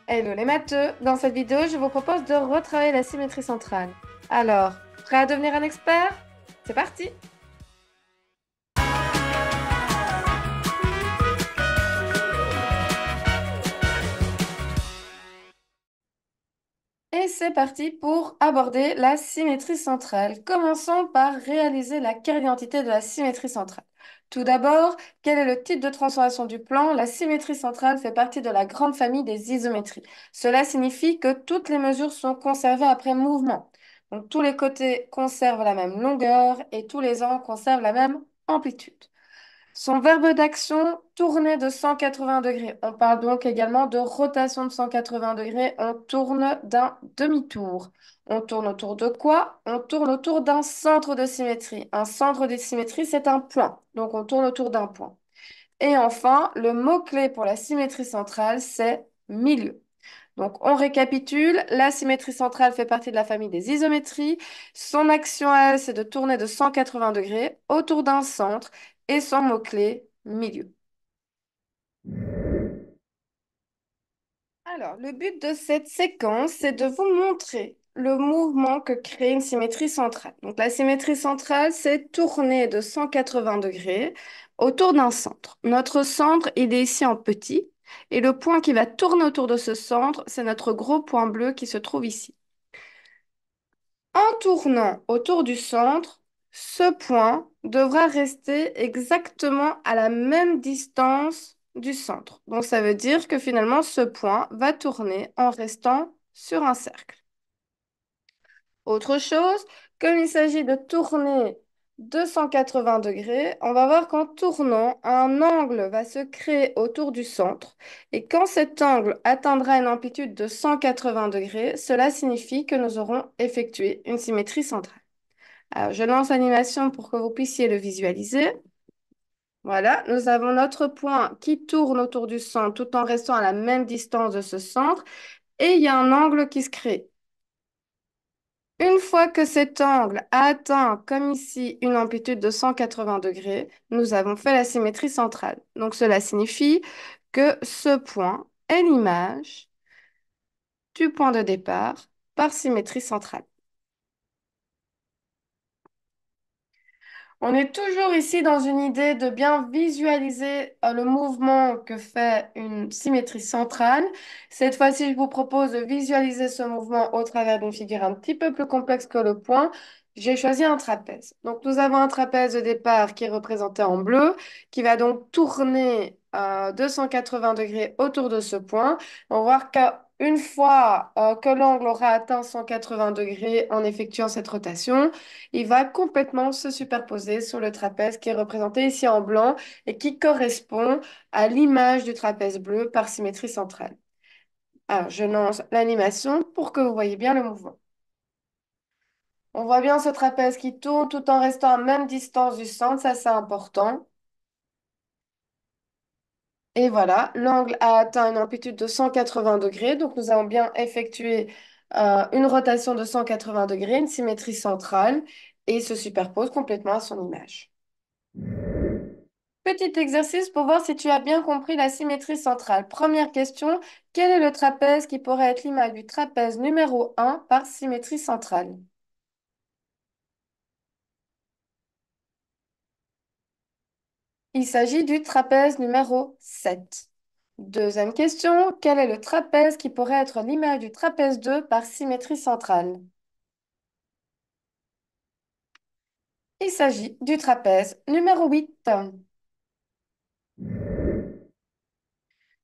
Hello les matheux! Dans cette vidéo, je vous propose de retravailler la symétrie centrale. Alors, prêt à devenir un expert? C'est parti! Et c'est parti pour aborder la symétrie centrale. Commençons par réaliser la carte d'identité de la symétrie centrale. Tout d'abord, quel est le type de transformation du plan? La symétrie centrale fait partie de la grande famille des isométries. Cela signifie que toutes les mesures sont conservées après mouvement. Donc tous les côtés conservent la même longueur et tous les angles conservent la même amplitude. Son verbe d'action, tourner de 180 degrés. On parle donc également de rotation de 180 degrés. On tourne d'un demi-tour. On tourne autour de quoi? On tourne autour d'un centre de symétrie. Un centre de symétrie, c'est un point. Donc on tourne autour d'un point. Et enfin, le mot-clé pour la symétrie centrale, c'est milieu. Donc, on récapitule. La symétrie centrale fait partie de la famille des isométries. Son action à elle, c'est de tourner de 180 degrés autour d'un centre et son mot-clé, milieu. Alors, le but de cette séquence, c'est de vous montrer le mouvement que crée une symétrie centrale. Donc, la symétrie centrale, c'est tourner de 180 degrés autour d'un centre. Notre centre, il est ici en petit, et le point qui va tourner autour de ce centre, c'est notre gros point bleu qui se trouve ici. En tournant autour du centre, ce point devra rester exactement à la même distance du centre. Donc ça veut dire que finalement ce point va tourner en restant sur un cercle. Autre chose, comme il s'agit de tourner 280 degrés, on va voir qu'en tournant, un angle va se créer autour du centre. Et quand cet angle atteindra une amplitude de 180 degrés, cela signifie que nous aurons effectué une symétrie centrale. Alors, je lance l'animation pour que vous puissiez le visualiser. Voilà, nous avons notre point qui tourne autour du centre tout en restant à la même distance de ce centre. Et il y a un angle qui se crée. Une fois que cet angle a atteint, comme ici, une amplitude de 180 degrés, nous avons fait la symétrie centrale. Donc cela signifie que ce point est l'image du point de départ par symétrie centrale. On est toujours ici dans une idée de bien visualiser le mouvement que fait une symétrie centrale. Cette fois-ci, je vous propose de visualiser ce mouvement au travers d'une figure un petit peu plus complexe que le point. J'ai choisi un trapèze. Donc, nous avons un trapèze de départ qui est représenté en bleu, qui va donc tourner à 280 degrés autour de ce point. On va voir qu'une fois que l'angle aura atteint 180 degrés en effectuant cette rotation, il va complètement se superposer sur le trapèze qui est représenté ici en blanc et qui correspond à l'image du trapèze bleu par symétrie centrale. Alors, je lance l'animation pour que vous voyez bien le mouvement. On voit bien ce trapèze qui tourne tout en restant à même distance du centre, ça c'est important. Et voilà, l'angle a atteint une amplitude de 180 degrés, donc nous avons bien effectué une rotation de 180 degrés, une symétrie centrale, et il se superpose complètement à son image. Petit exercice pour voir si tu as bien compris la symétrie centrale. Première question, quel est le trapèze qui pourrait être l'image du trapèze numéro 1 par symétrie centrale? Il s'agit du trapèze numéro 7. Deuxième question, quel est le trapèze qui pourrait être l'image du trapèze 2 par symétrie centrale? Il s'agit du trapèze numéro 8.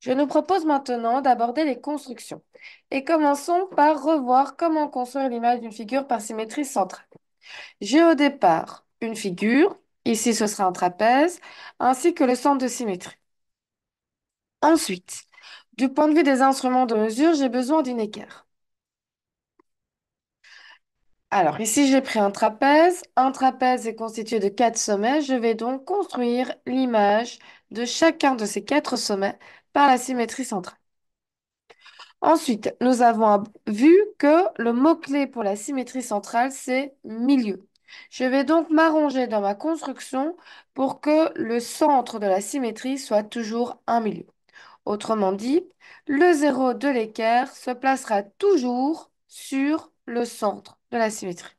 Je nous propose maintenant d'aborder les constructions. Et commençons par revoir comment construire l'image d'une figure par symétrie centrale. J'ai au départ une figure, ici ce sera un trapèze, ainsi que le centre de symétrie. Ensuite, du point de vue des instruments de mesure, j'ai besoin d'une équerre. Alors ici j'ai pris un trapèze. Un trapèze est constitué de 4 sommets. Je vais donc construire l'image de chacun de ces 4 sommets par la symétrie centrale. Ensuite, nous avons vu que le mot-clé pour la symétrie centrale, c'est milieu. Je vais donc m'arranger dans ma construction pour que le centre de la symétrie soit toujours un milieu. Autrement dit, le zéro de l'équerre se placera toujours sur le centre de la symétrie.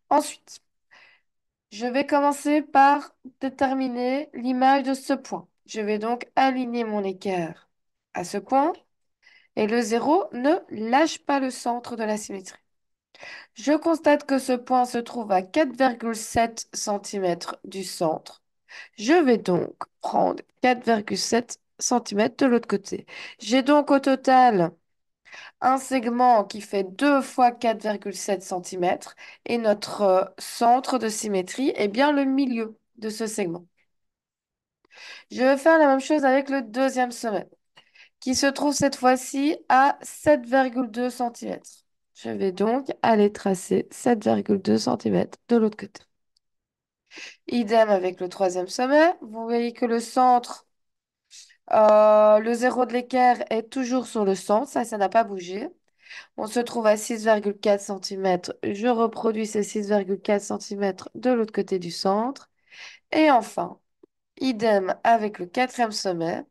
Ensuite, je vais commencer par déterminer l'image de ce point. Je vais donc aligner mon équerre à ce point et le zéro ne lâche pas le centre de la symétrie. Je constate que ce point se trouve à 4,7 cm du centre. Je vais donc prendre 4,7 cm de l'autre côté. J'ai donc au total un segment qui fait 2 fois 4,7 cm et notre centre de symétrie est bien le milieu de ce segment. Je vais faire la même chose avec le deuxième sommet qui se trouve cette fois-ci à 7,2 cm. Je vais donc aller tracer 7,2 cm de l'autre côté. Idem avec le troisième sommet. Vous voyez que le centre, le zéro de l'équerre est toujours sur le centre, ça n'a pas bougé. On se trouve à 6,4 cm. Je reproduis ces 6,4 cm de l'autre côté du centre. Et enfin, idem avec le quatrième sommet.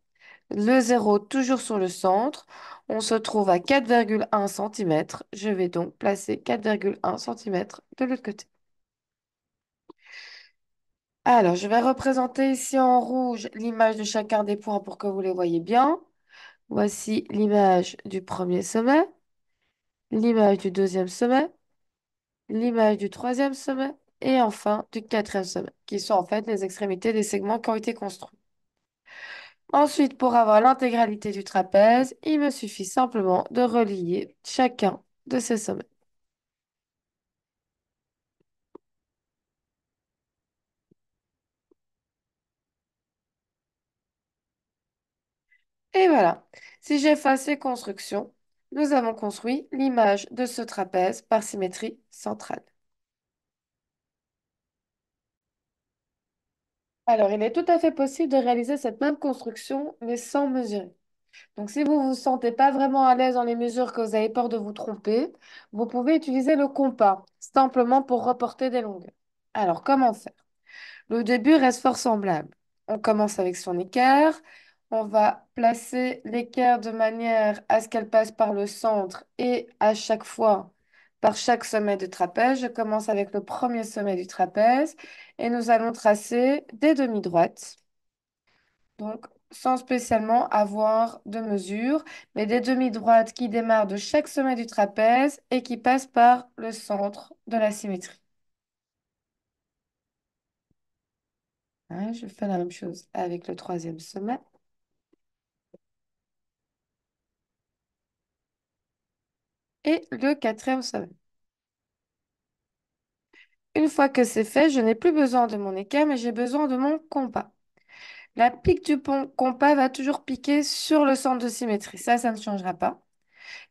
Le zéro toujours sur le centre. On se trouve à 4,1 cm. Je vais donc placer 4,1 cm de l'autre côté. Alors, je vais représenter ici en rouge l'image de chacun des points pour que vous les voyez bien. Voici l'image du premier sommet, l'image du deuxième sommet, l'image du troisième sommet et enfin du quatrième sommet, qui sont en fait les extrémités des segments qui ont été construits. Ensuite, pour avoir l'intégralité du trapèze, il me suffit simplement de relier chacun de ces sommets. Et voilà, si j'efface ces constructions, nous avons construit l'image de ce trapèze par symétrie centrale. Alors, il est tout à fait possible de réaliser cette même construction, mais sans mesurer. Donc, si vous ne vous sentez pas vraiment à l'aise dans les mesures, que vous avez peur de vous tromper, vous pouvez utiliser le compas, simplement pour reporter des longueurs. Alors, comment faire? Le début reste fort semblable. On commence avec son équerre. On va placer l'équerre de manière à ce qu'elle passe par le centre et à chaque fois par chaque sommet du trapèze. Je commence avec le premier sommet du trapèze et nous allons tracer des demi-droites. Donc, sans spécialement avoir de mesure, mais des demi-droites qui démarrent de chaque sommet du trapèze et qui passent par le centre de la symétrie. Hein, je fais la même chose avec le troisième sommet et le quatrième sommet. Une fois que c'est fait, je n'ai plus besoin de mon équerre, mais j'ai besoin de mon compas. La pique du compas va toujours piquer sur le centre de symétrie. Ça ne changera pas.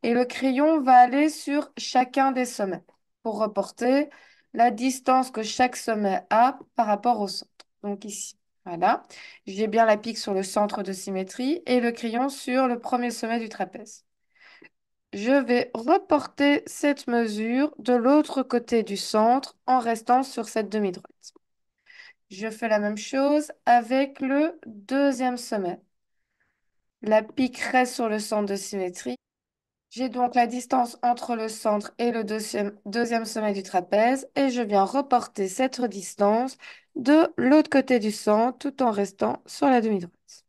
Et le crayon va aller sur chacun des sommets pour reporter la distance que chaque sommet a par rapport au centre. Donc ici, voilà. J'ai bien la pique sur le centre de symétrie et le crayon sur le premier sommet du trapèze. Je vais reporter cette mesure de l'autre côté du centre en restant sur cette demi-droite. Je fais la même chose avec le deuxième sommet. La pique reste sur le centre de symétrie. J'ai donc la distance entre le centre et le deuxième sommet du trapèze et je viens reporter cette distance de l'autre côté du centre tout en restant sur la demi-droite.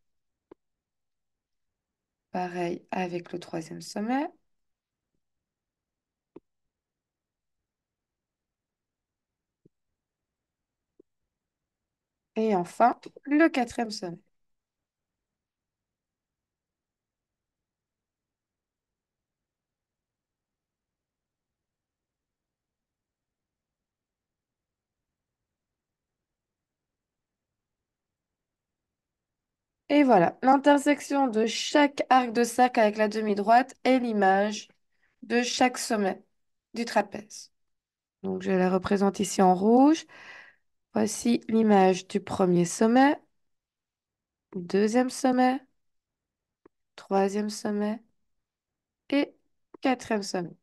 Pareil avec le troisième sommet. Et enfin, le quatrième sommet. Et voilà, l'intersection de chaque arc de cercle avec la demi-droite est l'image de chaque sommet du trapèze. Donc je la représente ici en rouge. Voici l'image du premier sommet, deuxième sommet, troisième sommet et quatrième sommet.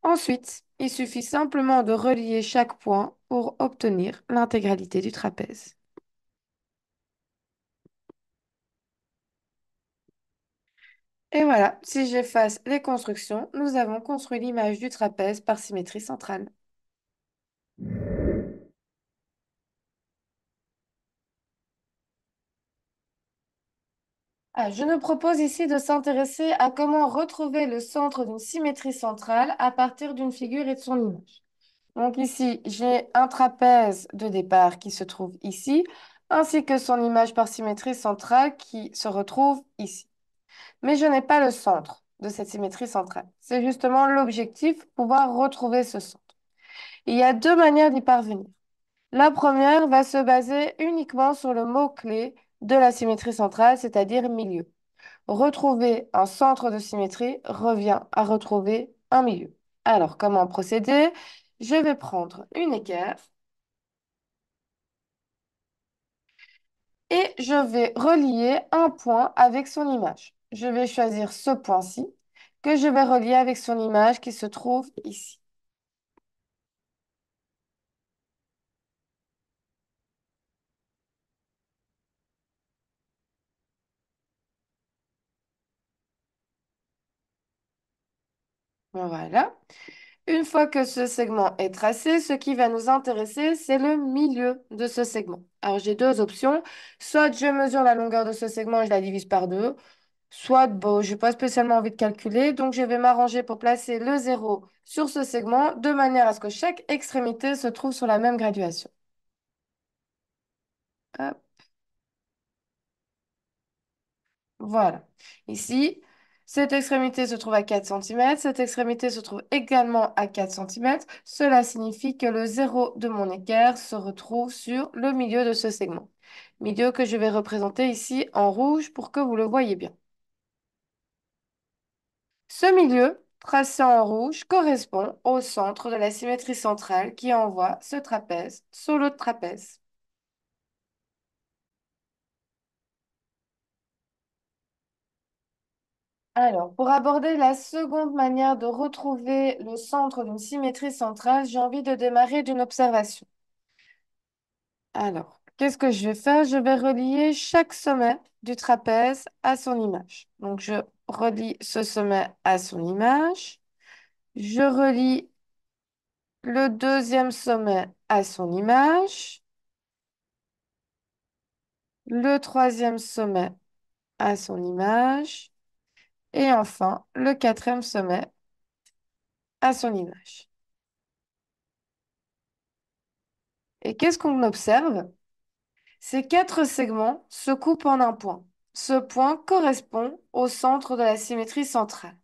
Ensuite, il suffit simplement de relier chaque point pour obtenir l'intégralité du trapèze. Et voilà, si j'efface les constructions, nous avons construit l'image du trapèze par symétrie centrale. Ah, je nous propose ici de s'intéresser à comment retrouver le centre d'une symétrie centrale à partir d'une figure et de son image. Donc ici, j'ai un trapèze de départ qui se trouve ici, ainsi que son image par symétrie centrale qui se retrouve ici. Mais je n'ai pas le centre de cette symétrie centrale. C'est justement l'objectif, pouvoir retrouver ce centre. Il y a deux manières d'y parvenir. La première va se baser uniquement sur le mot-clé de la symétrie centrale, c'est-à-dire milieu. Retrouver un centre de symétrie revient à retrouver un milieu. Alors, comment procéder? Je vais prendre une équerre et je vais relier un point avec son image. Je vais choisir ce point-ci que je vais relier avec son image qui se trouve ici. Voilà. Une fois que ce segment est tracé, ce qui va nous intéresser, c'est le milieu de ce segment. Alors, j'ai deux options. Soit je mesure la longueur de ce segment et je la divise par deux, soit bon, je n'ai pas spécialement envie de calculer, donc je vais m'arranger pour placer le zéro sur ce segment de manière à ce que chaque extrémité se trouve sur la même graduation. Hop, voilà. Ici, cette extrémité se trouve à 4 cm, cette extrémité se trouve également à 4 cm. Cela signifie que le zéro de mon équerre se retrouve sur le milieu de ce segment. Milieu que je vais représenter ici en rouge pour que vous le voyez bien. Ce milieu, tracé en rouge, correspond au centre de la symétrie centrale qui envoie ce trapèze sur l'autre trapèze. Alors, pour aborder la seconde manière de retrouver le centre d'une symétrie centrale, j'ai envie de démarrer d'une observation. Alors, qu'est-ce que je vais faire? Je vais relier chaque sommet du trapèze à son image. Donc, je relie ce sommet à son image. Je relie le deuxième sommet à son image. Le troisième sommet à son image. Et enfin, le quatrième sommet à son image. Et qu'est-ce qu'on observe? Ces quatre segments se coupent en un point. Ce point correspond au centre de la symétrie centrale.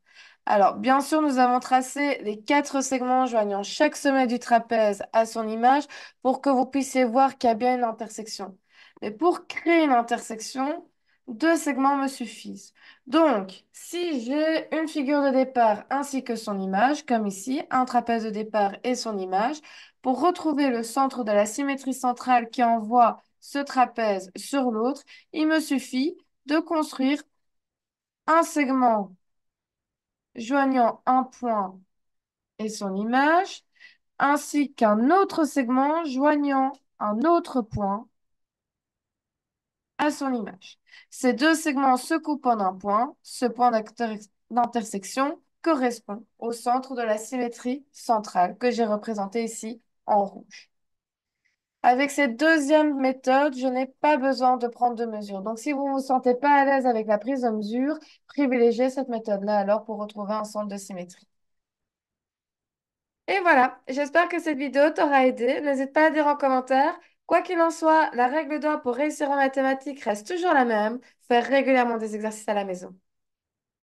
Alors, bien sûr, nous avons tracé les quatre segments joignant chaque sommet du trapèze à son image pour que vous puissiez voir qu'il y a bien une intersection. Mais pour créer une intersection, deux segments me suffisent. Donc, si j'ai une figure de départ ainsi que son image, comme ici, un trapèze de départ et son image, pour retrouver le centre de la symétrie centrale qui envoie ce trapèze sur l'autre, il me suffit de construire un segment joignant un point et son image, ainsi qu'un autre segment joignant un autre point à son image. Ces deux segments se coupent en un point. Ce point d'intersection correspond au centre de la symétrie centrale que j'ai représenté ici en rouge. Avec cette deuxième méthode, je n'ai pas besoin de prendre de mesure. Donc, si vous ne vous sentez pas à l'aise avec la prise de mesure, privilégiez cette méthode-là alors pour retrouver un centre de symétrie. Et voilà, j'espère que cette vidéo t'aura aidé. N'hésite pas à dire en commentaire. Quoi qu'il en soit, la règle d'or pour réussir en mathématiques reste toujours la même, faire régulièrement des exercices à la maison.